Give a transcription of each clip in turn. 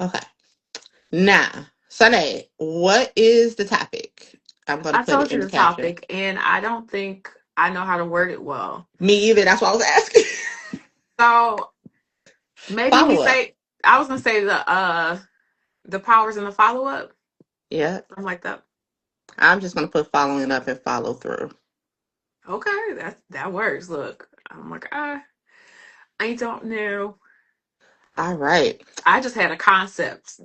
Okay. Now, Sunday, what is the topic? I'm going to I put it told in you the the caption. topic, and I don't think I know how to word it well. Me either. That's what I was asking. So maybe we Follow up. say I was gonna say the powers in the follow up, Yeah. something like that. I'm just going to put following up and follow through. Okay, that works. Look, I'm like I don't know. All right. I just had a concept.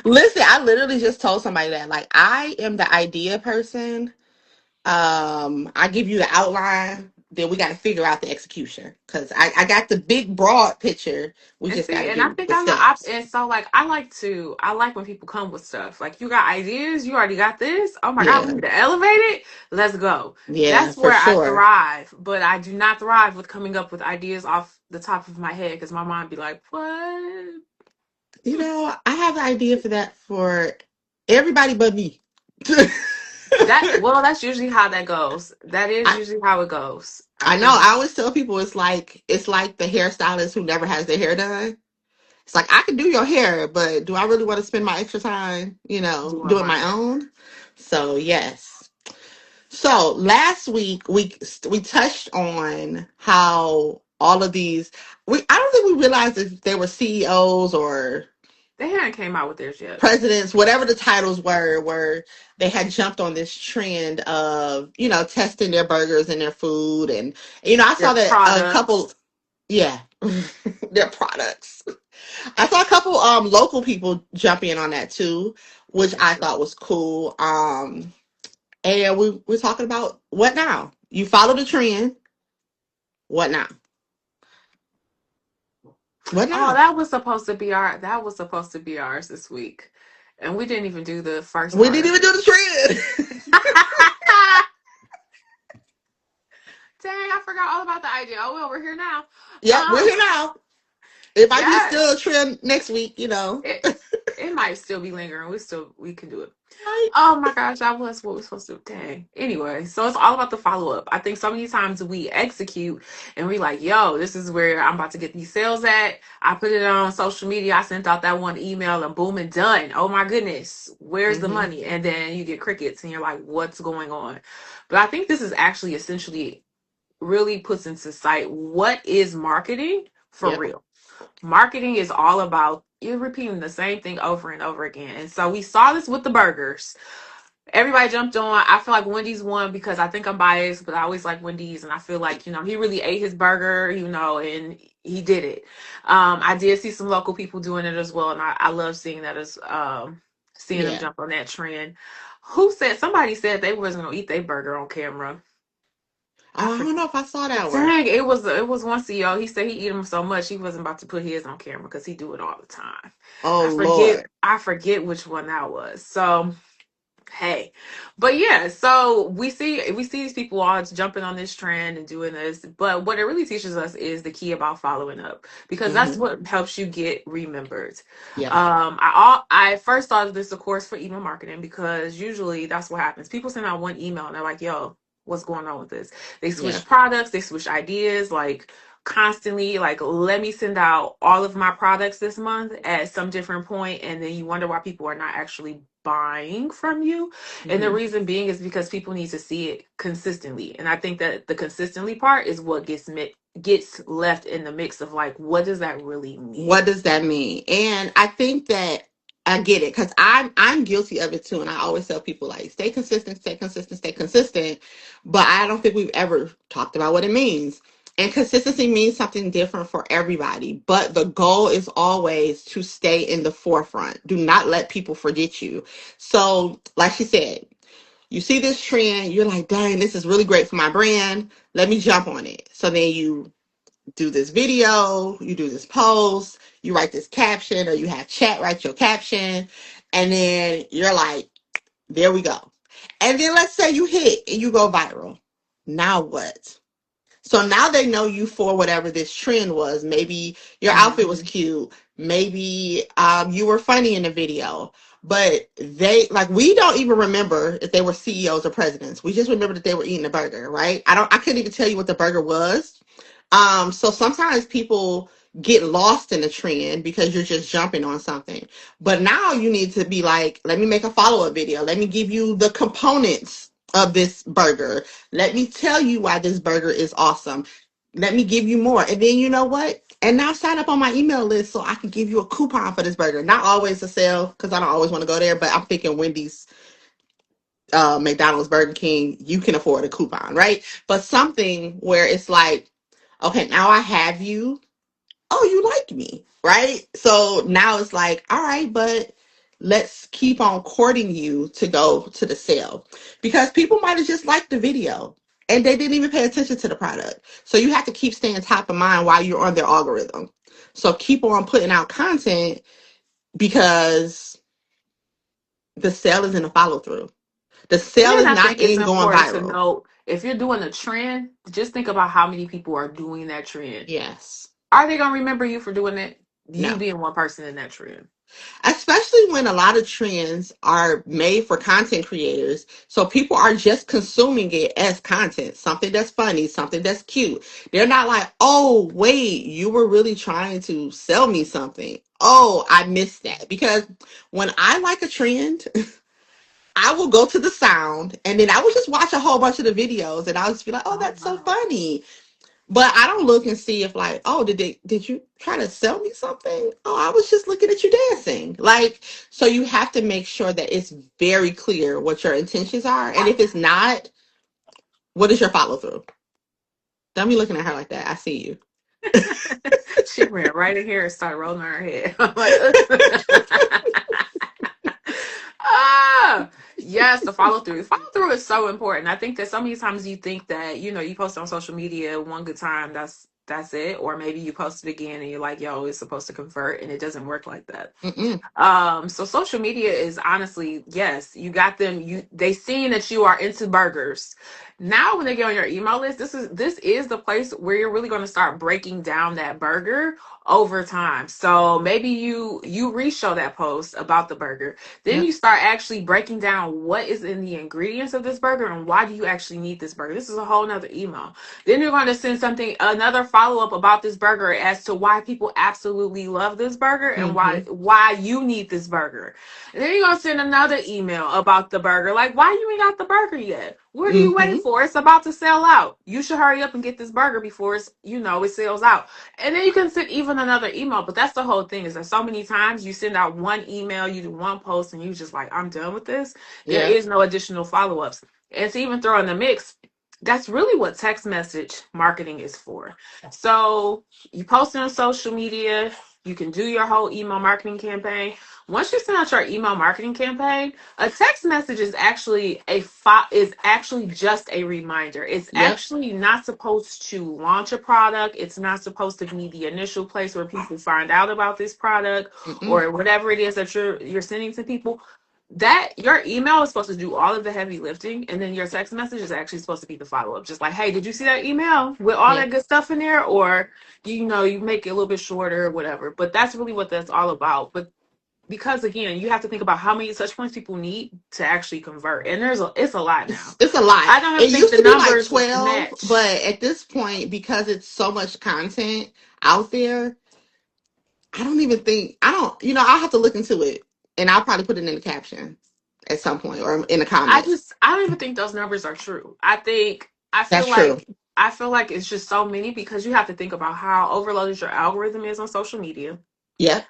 Listen, I literally just told somebody that. Like, I am the idea person. I give you the outline, then we got to figure out the execution. Because I got the big, broad picture. We And just got see, to and I do think the I'm the steps. and so like I like when people come with stuff. Like you got ideas, you already got this. Oh my God, we Yeah. need to elevate it. Let's go. Yeah, That's for where I sure. thrive. But I do not thrive with coming up with ideas off the top of my head because my mind be like, what? I have the idea for that for everybody but me. That's usually how that goes. That is I usually how it goes. I I know. think I always tell people it's like the hairstylist who never has their hair done. It's like I can do your hair, but do I really want to spend my extra time, doing doing my my hair. own? So yes. So last week we touched on how all of these we I don't think we realized if they were CEOs or They hadn't came out with theirs yet. presidents, whatever the titles were, where they had jumped on this trend of testing their burgers and their food, and I saw Their that a couple, products. yeah, their products. I saw a couple local people jump in on that too, which I thought was cool. And we're talking about what now? You follow the trend. What now? What Oh, now? that was supposed to be ours this week. And we didn't even do the first We part didn't of even it. do the trend. Dang, I forgot all about the idea. Oh well, we're here now. Yep, we're Um here now. It might be still a yes. trend next week. It it might still be lingering. We can do it. Right? Oh my gosh, that was what we're supposed to do. Dang. Anyway, so it's all about the follow up. I think so many times we execute and we like, yo, this is where I'm about to get these sales at. I put it on social media. I sent out that one email and boom and done. Oh my goodness, where's the Hmm. money? And then you get crickets and you're like, what's going on? But I think this is actually essentially really puts into sight what is marketing for Yep. real. Marketing is all about you're repeating the same thing over and over again. And so we saw this with the burgers. Everybody jumped on. I feel like Wendy's won because I think I'm biased, but I always like Wendy's, and I feel like he really ate his burger, and he did it. I did see some local people doing it as well, and I love seeing that as seeing them Yeah. jump on that trend. Who said somebody said they wasn't gonna eat their burger on camera? I Oh, I don't forget. know if I saw that one. Dang, it was one CEO. He said he eat them so much he wasn't about to put his on camera because he do it all the time. Oh I forget Lord. I forget which one that was. So hey, but yeah, so we see these people all jumping on this trend and doing this, but what it really teaches us is the key about following up because that's Hmm. what helps you get remembered. Yep. I first thought of this, of course, for email marketing because usually that's what happens. People send out one email and they're like, "Yo, what's going on with this?" They Yeah. switch products, they switch ideas, like constantly. Like, let me send out all of my products this month at some different point, and then you wonder why people are not actually buying from you. And the Hmm. reason being is because people need to see it consistently. And I think that the consistently part is what gets left in the mix of like, what does that really What mean? does that mean? And I think that I get it because I'm guilty of it too. And I always tell people like, stay consistent, stay consistent, stay consistent. But I don't think we've ever talked about what it means. And consistency means something different for everybody. But the goal is always to stay in the forefront. Do not let people forget you. So, like she said, you see this trend, you're like, dang, this is really great for my brand. Let me jump on it. So then you do this video, you do this post, you write this caption, or you have chat write your caption, and then you're like, there we go. And then let's say you hit and you go viral. Now what? So now they know you for whatever this trend was. Maybe your outfit was Mhm. cute. Maybe you were funny in the video. But we don't even remember if they were CEOs or presidents. We just remember that they were eating a burger, right? I couldn't even tell you what the burger was. So sometimes people get lost in the trend because you're just jumping on something. But now you need to be like, let me make a follow-up video. Let me give you the components of this burger. Let me tell you why this burger is awesome. Let me give you more. And then you know what? And now sign up on my email list so I can give you a coupon for this burger. Not always a sale because I don't always want to go there, but I'm thinking Wendy's, McDonald's, Burger King, you can afford a coupon, right? But something where it's like, okay, now I have you. Oh, you like me, right? So now it's like, all right, but let's keep on courting you to go to the sale because people might have just liked the video and they didn't even pay attention to the product. So you have to keep staying top of mind while you're on their algorithm. So keep on putting out content because the sale is in the follow through. The And sale then is I not think it's in going important to viral. note if you're doing a trend, just think about how many people are doing that trend. Yes. Are they gonna remember you for doing it? You No. being one person in that trend. Especially when a lot of trends are made for content creators. So people are just consuming it as content, something that's funny, something that's cute. They're not like, oh, wait, you were really trying to sell me something. Oh, I missed that. Because when I like a trend, I will go to the sound and then I will just watch a whole bunch of the videos and I'll just be like, oh, Oh that's so wow. funny. But I don't look and see if like, oh, did you try to sell me something? Oh, I was just looking at you dancing. Like, so you have to make sure that it's very clear what your intentions are. And if it's not, what is your follow through? Don't be looking at her like that. I see you. She ran right in here and started rolling her head. I'm like, ah, yes, the follow through. Follow through is so important. I think that so many times you think that you post on social media one good time, that's it, or maybe you post it again and you're like, yo, it's supposed to convert, and it doesn't work like that. Mm-mm. So social media is honestly, yes, you got them, they seeing that you are into burgers. Now when they get on your email list, this is the place where you're really going to start breaking down that burger over time. So maybe you re-show that post about the burger. Then Yep. you start actually breaking down what is in the ingredients of this burger and why do you actually need this burger. This is a whole nother email. Then you're going to send another follow-up about this burger as to why people absolutely love this burger and Mm-hmm. why you need this burger. And then you're going to send another email about the burger. Like, why you ain't got the burger yet? What are you waiting Mm-hmm. for? It's about to sell out. You should hurry up and get this burger before it sells out. And then you can send even another email. But that's the whole thing is that so many times you send out one email, you do one post, and you just like, I'm done with this. There Yep. is no additional follow-ups. And to even throw in the mix, that's really what text message marketing is for. So you post it on social media, you can do your whole email marketing campaign. Once you send out your email marketing campaign, a text message is actually is actually just a reminder. It's Yep. actually not supposed to launch a product. It's not supposed to be the initial place where people find out about this product Mm-mm. or whatever it is that you're sending to people. That your email is supposed to do all of the heavy lifting, and then your text message is actually supposed to be the follow-up, just like, hey, did you see that email with all Yep. that good stuff in there? Or you make it a little bit shorter or whatever. But that's really what that's all about. But because again, you have to think about how many touch points people need to actually convert, and it's a lot now. It's a lot. I don't even It think used the to be like numbers 12, match. but at this point, because it's so much content out there, I don't even think I don't. I'll have to look into it, and I'll probably put it in the caption at some point or in the comments. I don't even think those numbers are true. I feel That's true. like it's just so many because you have to think about how overloaded your algorithm is on social media. Yep.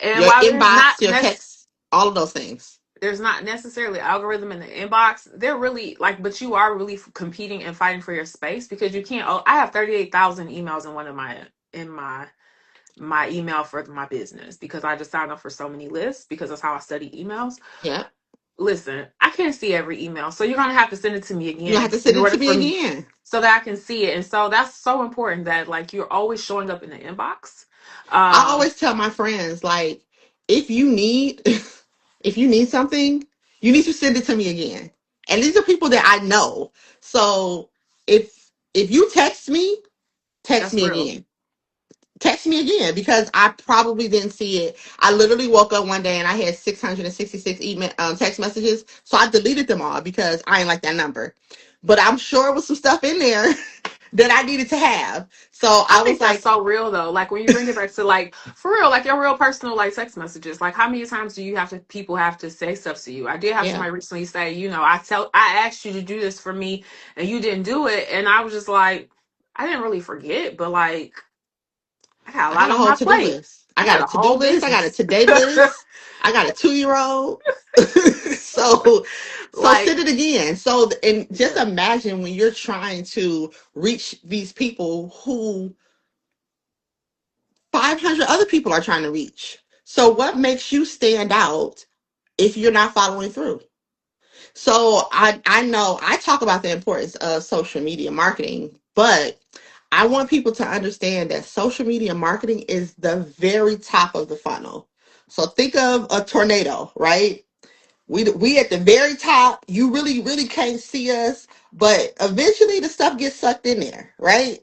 And Your while inbox, your text, all of those things. there's not necessarily algorithm in the inbox, they're really like, but you are really competing and fighting for your space because you can't. Oh, I have 38,000 emails in one of my email for my business because I just signed up for so many lists because that's how I study emails. Yep. Listen, I can't see every email, so you're gonna have to send it to me You have again to in send it order to me for me again. so that I can see it. And so that's so important that like you're always showing up in the inbox. I Um, always tell my friends, like, if you need if you need something, you need to send it to me again. And these are people that I know. So if you text that's me real. again. Text me again because I probably didn't see it. I literally woke up one day and I had 666 email text messages. So I deleted them all because I ain't like that number. But I'm sure with some stuff in there that I needed to have. So I I was think that's like, so real though. Like when you bring it back to like for real, like your real personal like text messages. Like how many times do you have to people have to say stuff to you? I did have yeah, somebody recently say, I asked you to do this for me and you didn't do it, and I was just like, I didn't really forget, but like I got a I got lot a on whole my to-do plate. list. I I got got a a to-do whole list. I got a business. today list. I got a 2-year-old. so so send Like, it again. So and just yeah. imagine when you're trying to reach these people who 500 other people are trying to reach. So what makes you stand out if you're not following through? So I know I talk about the importance of social media marketing, but I want people to understand that social media marketing is the very top of the funnel. So think of a tornado, right? We at the very top. You really can't see us, but eventually the stuff gets sucked in there, right?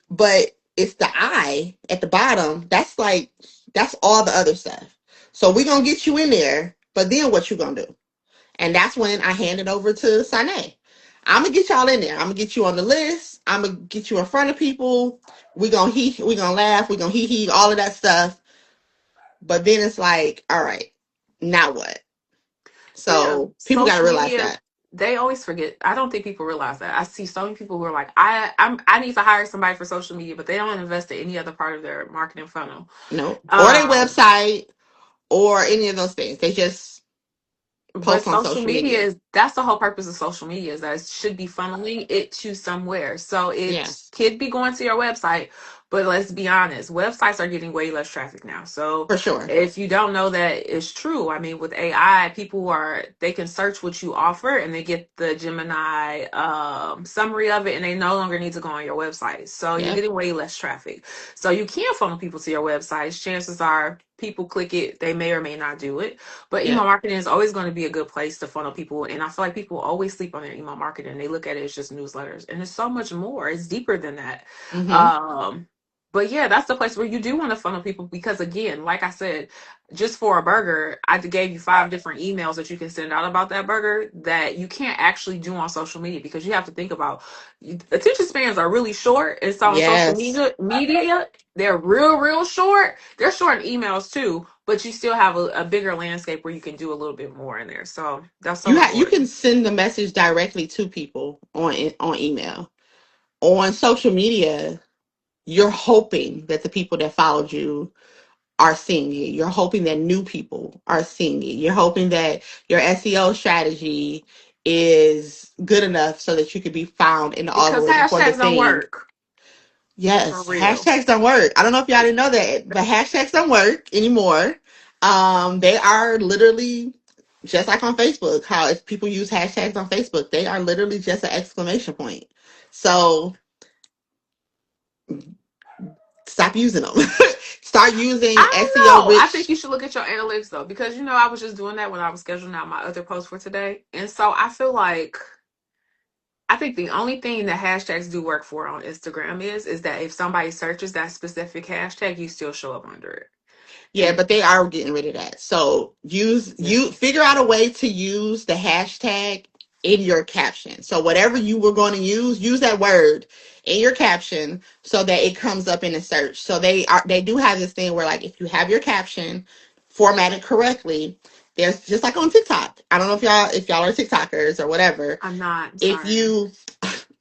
But it's the eye at the bottom. That's all the other stuff. So we're gonna get you in there, but then what you gonna do? And that's when I hand it over to Sane. I'm gonna get y'all in there. I'm gonna get you on the list. I'm gonna get you in front of people. We gonna laugh. We gonna hee all of that stuff. But then it's like, all right, now what? So yeah, So people got to social realize media, that. they always forget. I don't think people realize that. I see so many people who are like, I need to hire somebody for social media, but they don't invest in any other part of their marketing funnel. No, or their Um, website or any of those things. They just But post on social social media media. is that's the whole purpose of social media is that it should be funneling it to somewhere. So it Yes, could be going to your website, but let's be honest, websites are getting way less traffic now. So for sure. if you don't know that it's true, I mean with AI, people are they can search what you offer and they get the Gemini summary of it and they no longer need to go on your website. So you're Yep, getting way less traffic. So you can funnel people to your websites. Chances are people click it, they may or may not do it, but email yep. marketing is always going to be a good place to funnel people. And I feel like people always sleep on their email marketing. They look at it as just newsletters. And it's so much more. It's deeper than that. Mm-hmm. Um, but yeah, that's the place where you do want to funnel people because again, like I said, just for a burger, I gave you 5 different emails that you can send out about that burger that you can't actually do on social media because you have to think about attention spans are really short. And so on social Yes. media, they're real short. They're short in emails too, but you still have a bigger landscape where you can do a little bit more in there. So that's so You can important. send the message directly to people on email. On social media, you're hoping that the people that followed you are seeing it. You're hoping that new people are seeing it. You're hoping that your SEO strategy is good enough so that you could be found in the Because algorithm for the hashtags don't thing. work for Yes, real. hashtags don't work. I don't know if y'all didn't know that, but hashtags don't work anymore. They are literally just like on Facebook. How if people use hashtags on Facebook, they are literally just an exclamation point. So stop using them. Start using I don't SEO know. I think rich. you should look at your analytics though, because I was just doing that when I was scheduling out my other post for today. And so I feel like I think the only thing that hashtags do work for on Instagram is that if somebody searches that specific hashtag, you still show up under it. Yeah, And but they are getting rid of that. So yeah. you figure out a way to use the hashtag in your caption. So whatever you were going to use that word in your caption so that it comes up in the search. So they do have this thing where like if you have your caption formatted correctly, there's just like on TikTok. I don't know if y'all are TikTokers or whatever. I'm not. I'm If sorry. you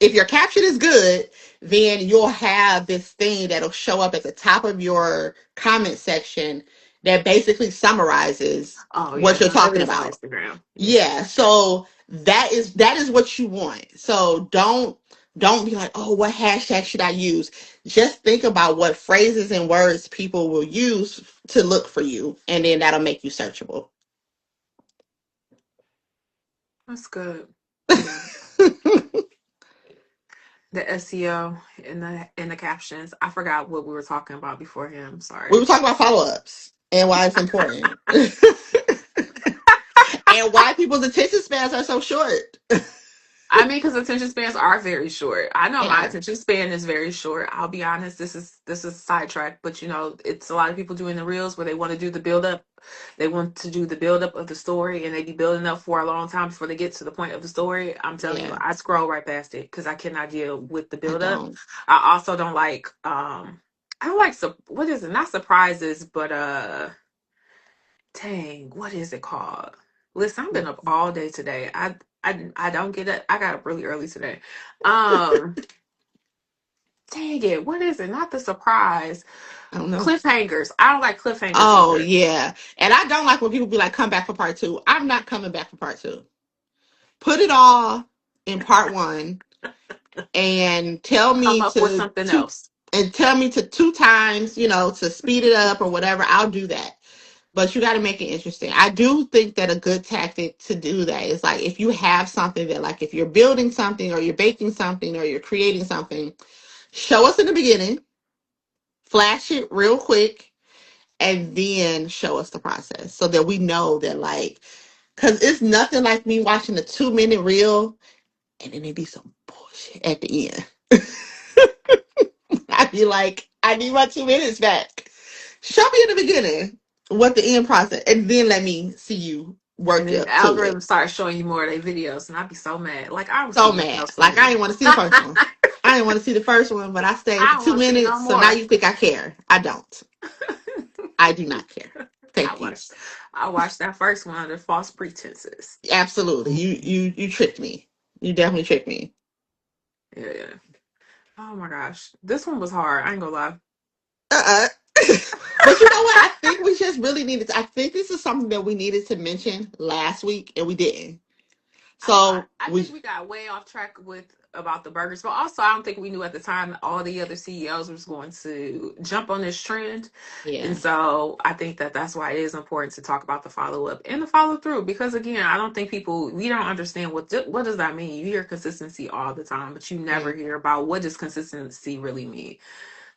if your caption is good, then you'll have this thing that'll show up at the top of your comment section that basically summarizes Oh yeah, what you're no, that talking is on about. Instagram. Yeah. Yeah, so that is what you want. So don't be like, "Oh, what hashtag should I use?" Just think about what phrases and words people will use to look for you, and then that'll make you searchable. That's good. Yeah. We The SEO and the captions. I forgot what we were talking about before him. were Sorry. talking about follow-ups and why it's important. And why people's attention spans are so short. I mean, because attention spans are very short. I know They my are. attention span is very short. I'll be honest. This is sidetrack, but it's a lot of people doing the reels where they want to do the build up. They want to do the build up of the story, and they be building up for a long time before they get to the point of the story. I'm telling you, Yeah, I scroll right past it because I cannot deal with the I build up. don't. I also don't like I don't like what is it? Not surprises, but dang, what is it called? Listen, I've been up all day today. I don't get it. I got up really early today. Um, dang it, what is it? Not the surprise. I don't know. Cliffhangers. I don't like cliffhangers Oh either. yeah, and I don't like when people be like, "Come back for part two." I'm not coming back for part two. Put it all in part one, and tell Come me up with to something two, else. and tell me to two times, to speed it up or whatever. I'll do that. But you got to make it interesting. I do think that a good tactic to do that is like if you have something that, like, if you're building something or you're baking something or you're creating something, show us in the beginning, flash it real quick, and then show us the process so that we know that, like, because it's nothing like me watching a 2 minute reel and then it be some bullshit at the end. I'd be like, I need my 2 minutes back. Show me in the beginning what the end process, and then let me see you And work then the up to it. algorithm starts showing you more of their videos, and I'd be so mad. Like I don't see So nothing mad. else to Like, I do. didn't want to see the first one. I didn't want to see the first one, but I stayed for I don't two want to see no minutes. So now more. you think I care. I don't. I do not care. I Thank you. watched I watched that first one under false pretenses. Absolutely. You tricked me. You definitely tricked me. Yeah, yeah. Oh my gosh. This one was hard. I ain't gonna lie. Uh-uh. But you know what? I think we just really needed I think this is something that we needed to mention last week and we didn't. I know. I, So I think we we got way off track with about the burgers, but also I don't think we knew at the time that all the other CEOs was going to jump on this trend, and yeah, so I think that that's why it is important to talk about the follow up and the follow through because again, I don't think people we don't understand what does that mean. You hear consistency all the time, but you yeah, never hear about what does consistency really mean.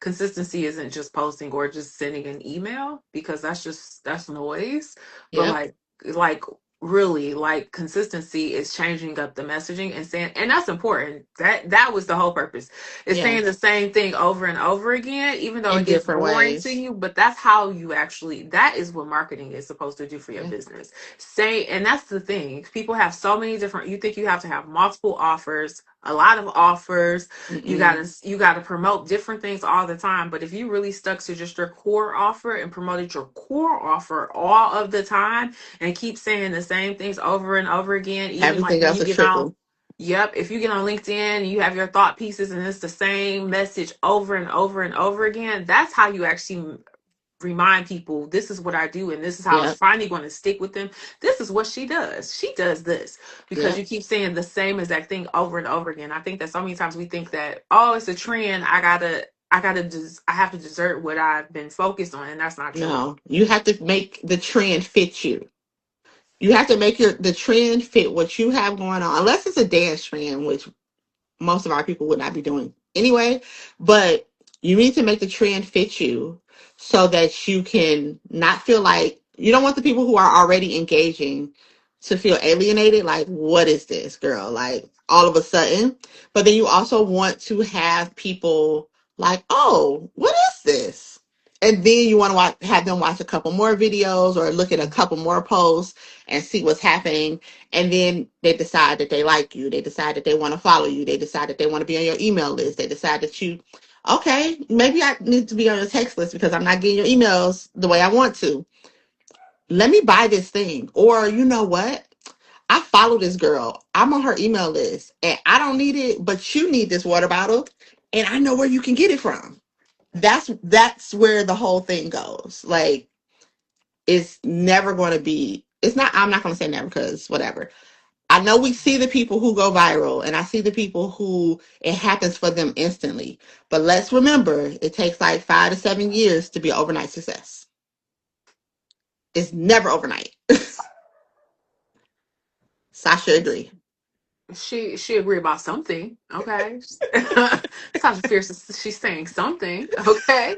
Consistency isn't just posting or just sending an email because that's noise, but yep, like really like consistency is changing up the messaging and saying, and that's important. That was the whole purpose, is yeah, saying the same thing over and over again even though in it gets different boring to ways. you, but that's how you actually, that is what marketing is supposed to do for your Yeah. business. Say, and that's the thing, people have so many different, you think you have to have multiple offers, a lot of offers, Mm-mm. you gotta promote different things all the time. But if you really stuck to just your core offer and promoted your core offer all of the time and keep saying the same things over and over again, even like Everything when else you is get on, trickle. yep, if you get on LinkedIn and you have your thought pieces and it's the same message over and over and over again, that's how you actually remind people this is what I do and this is how it's Yep, finally going to stick with them. This is what she does. She does this because yep. you keep saying the same exact thing over and over again. I think that so many times we think that, oh, it's a trend. I have to desert what I've been focused on, and that's not true. No, you have to make the trend fit you. You have to make the trend fit what you have going on, unless it's a dance trend, which most of our people would not be doing anyway. But you need to make the trend fit you so that you can not feel like you don't want the people who are already engaging to feel alienated. Like, what is this, girl? Like, all of a sudden. But then you also want to have people like, oh, what is this? And then you want to have them watch a couple more videos or look at a couple more posts and see what's happening, and then they decide that they like you, they decide that they want to follow you, they decide that they want to be on your email list, they decide that you, okay, maybe I need to be on your text list because I'm not getting your emails the way I want to. Let me buy this thing. Or, you know what, I follow this girl, I'm on her email list and I don't need it, but you need this water bottle and I know where you can get it from. That's where the whole thing goes. Like, it's never going to be, it's not, I'm not going to say never because whatever. I know we see the people who go viral and I see the people who it happens for them instantly. But let's remember, it takes like 5 to 7 years to be an overnight success. It's never overnight. Sasha agree. She agree about something, okay? Sasha Fierce, she's saying something, okay?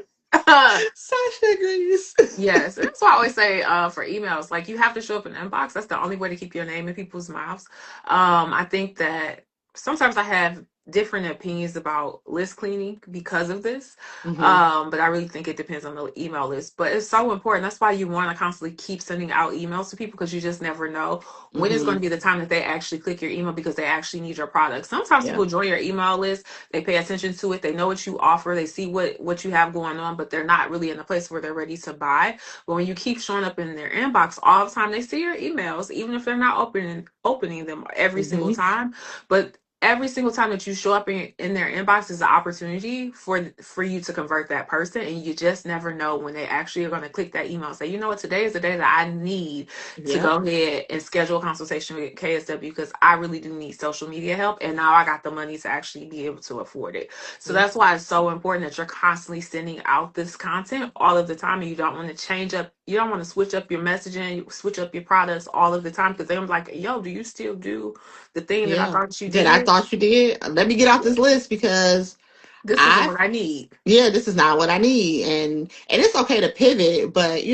Sasha agrees. Yes, and that's why I always say for emails, like you have to show up in the inbox. That's the only way to keep your name in people's mouths. I think that. sometimes I have different opinions about list cleaning because of this. Mm-hmm. But I really think it depends on the email list. But it's so important. That's why you want to constantly keep sending out emails to people, because you just never know when is going Mm-hmm. to be the time that they actually click your email because they actually need your product. Sometimes Yep. people join your email list, they pay attention to it, they know what you offer, they see what you have going on, but they're not really in a place where they're ready to buy. But when you keep showing up in their inbox all the time, they see your emails, even if they're not opening them every single Mm-hmm. time. But every single time that you show up in their inbox is an opportunity for you to convert that person, and you just never know when they actually are going to click that email and say, you know what, today is the day that I need to Yep. go ahead and schedule a consultation with KSW because I really do need social media help, and now I got the money to actually be able to afford it. So Yep. that's why it's so important that you're constantly sending out this content all of the time, and you don't want to change up, you don't want to switch up your messaging, switch up your products all of the time, because they're like, yo, do you still do the thing that I Yeah. thought you That I did? thought you did. Let me get off this list because This isn't I what I need. yeah, this is not what I need. And it's okay to pivot, but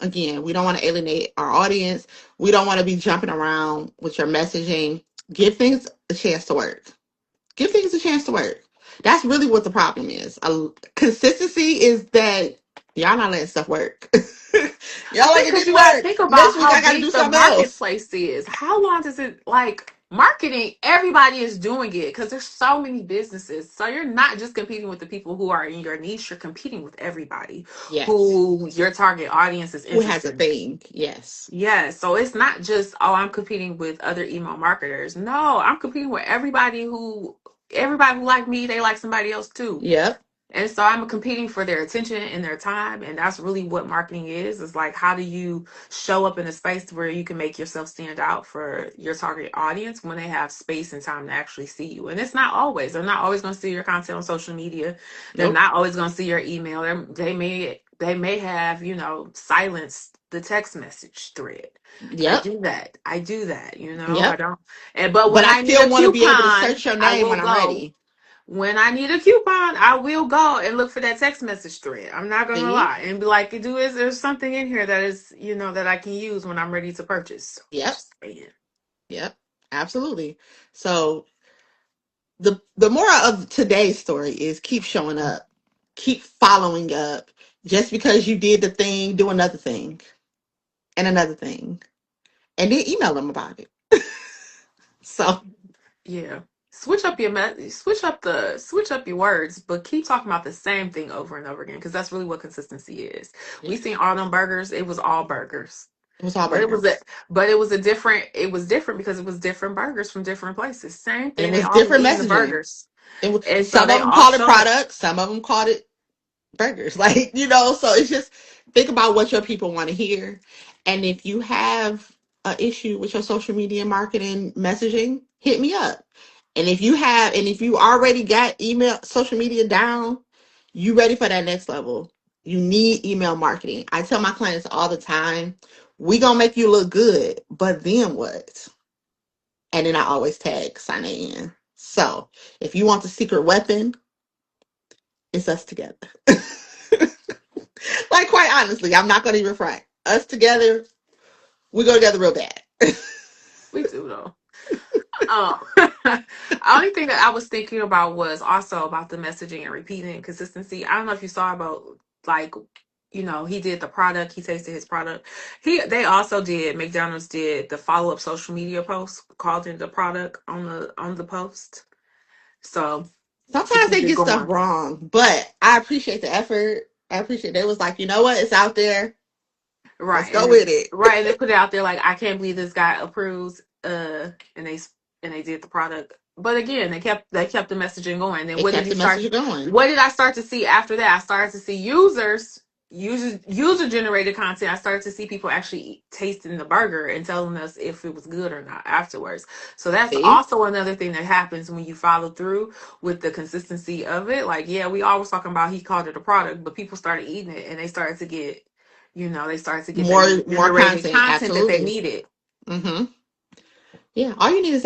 again, we don't want to alienate our audience. We don't want to be jumping around with your messaging. Give things a chance to work. Give things a chance to work. That's really what the problem is. Consistency is that y'all not letting stuff work. I Y'all like think it because didn't you got to work. think about Next week how I got to big do the something else. marketplace is. How long does it, like, marketing? Everybody is doing it because there's so many businesses. So you're not just competing with the people who are in your niche. You're competing with everybody Yes. who your target audience is Who has a interested in. thing? Yes. Yeah, so it's not just, oh, I'm competing with other email marketers. No, I'm competing with everybody who like me, they like somebody else too. Yep. And so I'm competing for their attention and their time. And that's really what marketing is. It's like, how do you show up in a space where you can make yourself stand out for your target audience when they have space and time to actually see you? And it's not always. They're not always going to see your content on social media. They're Nope. not always going to see your email. They may have, silenced the text message thread. I Yep. do that. I do that. I Yep. don't. But But when I I need still a want to be able to coupon, search your I name will when I'm go. ready. When I need a coupon, I will go and look for that text message thread. I'm not gonna See? lie and be like, is there's something in here that is, that I can use when I'm ready to purchase. Yep. Just saying. Yep. Absolutely. So the moral of today's story is keep showing up, keep following up. Just because you did the thing, do another thing and another thing, and then email them about it. So Yeah. Switch up your words, but keep talking about the same thing over and over again, because that's really what consistency is. We yes, seen all them burgers, it was all burgers. it was all But burgers. it was different because it was different burgers from different places. Same It thing, they was all was different eating the messaging. burgers. It was And so some they of them all called it showed. products, some of them called it burgers. Like so it's just think about what your people want to hear, and if you have an issue with your social media marketing messaging, hit me up. And if you already got email social media down, you ready for that next level. You need email marketing. I tell my clients all the time, we gonna make you look good, but then what? And then I always tag sign in. So if you want the secret weapon, it's us together. Like, quite honestly, I'm not gonna even front. Us together, we go together real bad. We do though. Only thing that I was thinking about was also about the messaging and repeating and consistency. I don't know if you saw about, like, he did the product, he tasted his product. They also did, McDonald's did the follow up social media post called in the product on the post. So to Sometimes keep they it get stuff going. wrong, but I appreciate the effort. I appreciate they was like, you know what, it's out there. Let's Right. go with it. And they put it out there like, I can't believe this guy approves, and they did the product. But again, they kept the messaging going. Then It kept the message going. what did I start to see after that? I started to see user generated content. I started to see people actually tasting the burger and telling us if it was good or not afterwards. So that's See? also another thing that happens when you follow through with the consistency of it. Like, yeah, we always talking about he called it a product, but people started eating it and they started to get that More generated content, content that they absolutely. needed. Mm-hmm. Yeah. All you need is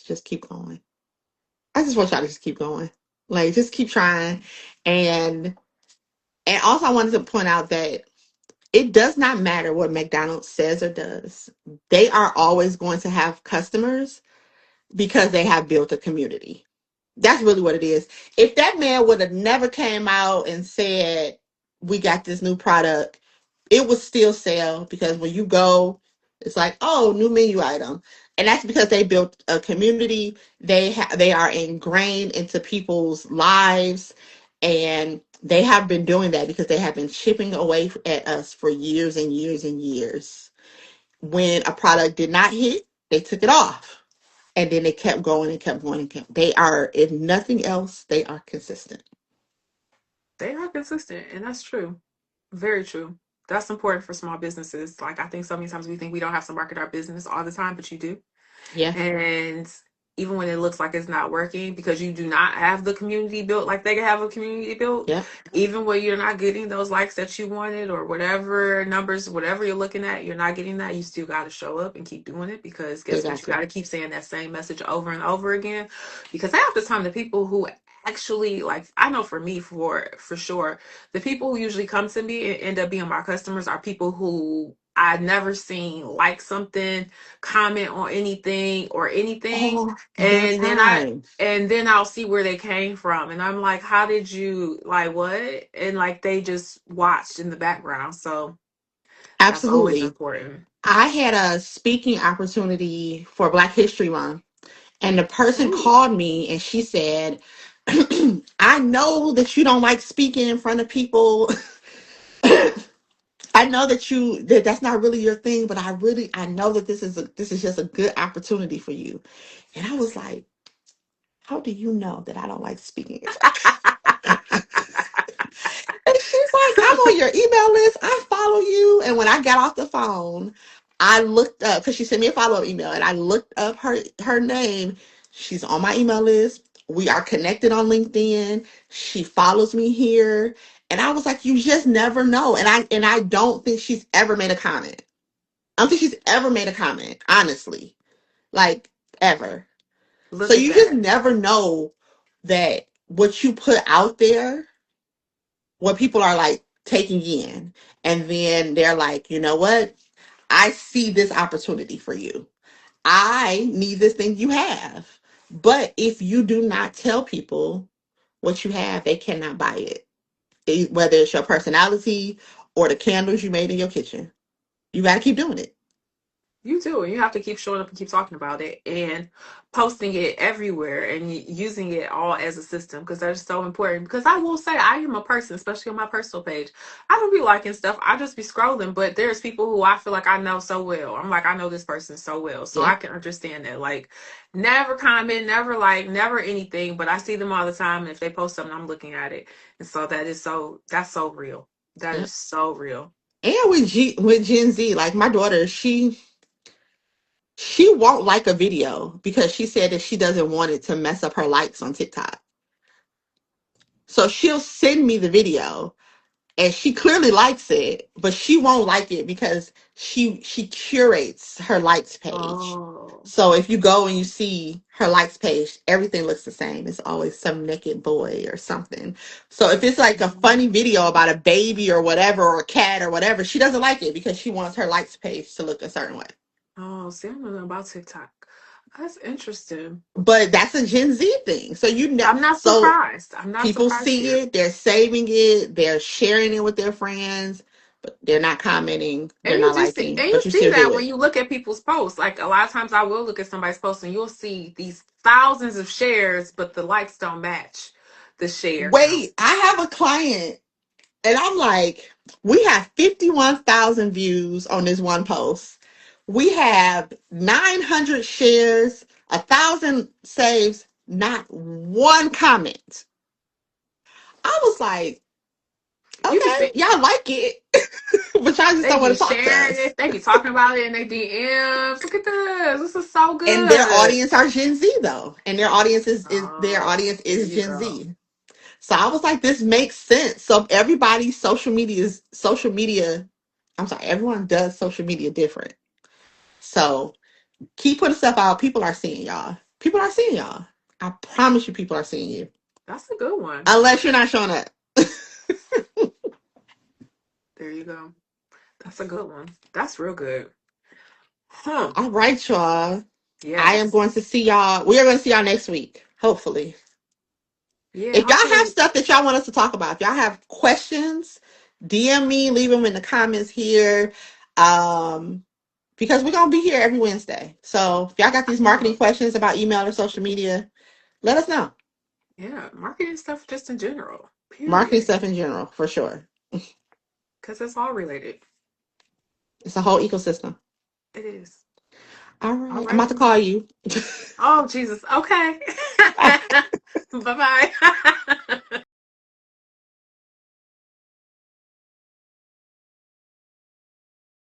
to just keep going. I just want y'all to just keep going. Like, just keep trying. And also I wanted to point out that it does not matter what McDonald's says or does. They are always going to have customers because they have built a community. That's really what it is. If that man would have never came out and said, "We got this new product," it would still sell because when you go, it's like, "Oh, new menu item," and that's because they built a community. They are ingrained into people's lives, and they have been doing that because they have been chipping away at us for years and years and years. When a product did not hit, they took it off, and then they kept going and kept going and kept. They are, if nothing else, they are consistent. They are consistent, and that's true. Very true. That's important for small businesses. Like I think so many times we think we don't have to market our business all the time, but you do. Yeah. And even when it looks like it's not working because you do not have the community built like they can have a community built, Yep. even when you're not getting those likes that you wanted or whatever numbers, whatever you're looking at, you're not getting that, you still got to show up and keep doing it because Still guess what? got You got to. to keep saying that same message over and over again because half the time the people who actually like I know for me for sure the people who usually come to me and end up being my customers are people who I've never seen like something, comment on anything or anything, All the and then I time. and then I'll see where they came from, and I'm like, how did you like what? And like they just watched in the background, so that's always Absolutely. important. I had a speaking opportunity for Black History Month, and the person Ooh. called me and she said, "I know that you don't like speaking in front of people. I know that that's not really your thing, but I know that this is just a good opportunity for you." And I was like, "How do you know that I don't like speaking in front?" And she's like, "I'm on your email list. I follow you." And when I got off the phone, I looked up because she sent me a follow up email, and I looked up her name. She's on my email list. We are connected on LinkedIn. She follows me here, and I was like, "You just never know." And I don't think she's ever made a comment. I don't think she's ever made a comment, honestly, like ever. So Look at you just that. never know that what you put out there, what people are like taking in, and then they're like, "You know what, I see this opportunity for you. I need this thing you have." But if you do not tell people what you have, they cannot buy it. Whether it's your personality or the candles you made in your kitchen, you got to keep doing it. You do, and you have to keep showing up and keep talking about it and posting it everywhere and using it all as a system because that's so important. Because I will say, I am a person, especially on my personal page. I don't be liking stuff. I just be scrolling, but there's people who I feel like I know so well. I'm like, I know this person so well, so I Yep. can understand that. Like, never comment, never like, never anything, but I see them all the time, and if they post something, I'm looking at it, and so that's so real. That Yep. is so real. And with Gen Z, like my daughter, she won't like a video because she said that she doesn't want it to mess up her likes on TikTok. So she'll send me the video and she clearly likes it, but she won't like it because she curates her likes page. Oh. So if you go and you see her likes page, everything looks the same. It's always some naked boy or something. So if it's like a funny video about a baby or whatever, or a cat or whatever, she doesn't like it because she wants her likes page to look a certain way. Oh, see, I don't know about TikTok. That's interesting. But that's a Gen Z thing. So I'm not so surprised. I'm not people surprised see here. it, they're saving it, they're sharing it with their friends, but they're not commenting, they're not And liking, you but you see still that do when it. you look at people's posts. Like a lot of times I will look at somebody's post and you'll see these thousands of shares, but the likes don't match the share count. Wait, I have a client and I'm like, we have 51,000 views on this one post. We have 900 shares, 1,000 saves, not one comment. I was like, You be okay, see y'all like it, but y'all just they don't want be to talk to sharing us. it, they be talking about it in their DMs. Look at this. This is so And their good. audience are Gen Z though, and their Oh, audience there is you Gen go. Z. So I was like, this makes sense. So everybody's social media. I'm sorry, everyone does social media different. So keep putting stuff out. People are seeing y'all. People are seeing y'all. I promise you, people are seeing you. That's a good one. Unless you're not showing up. There you go. That's a good one. That's real good. Huh. All right, y'all. I am Yes. going to see y'all. We are going to see y'all next week, hopefully. Yeah, If y'all have hopefully. stuff that y'all want us to talk about, if y'all have questions, DM me, leave them in the comments here. Um, because we're gonna be here every Wednesday. So if y'all got I these marketing know. questions about email or social media, let us know. Yeah, marketing stuff just in general, Marketing period. stuff in general, for sure. Because it's all related. It's a whole ecosystem. It is. All right. I'm about to Alrighty. call you. Oh, Jesus. Okay. Bye. Bye bye.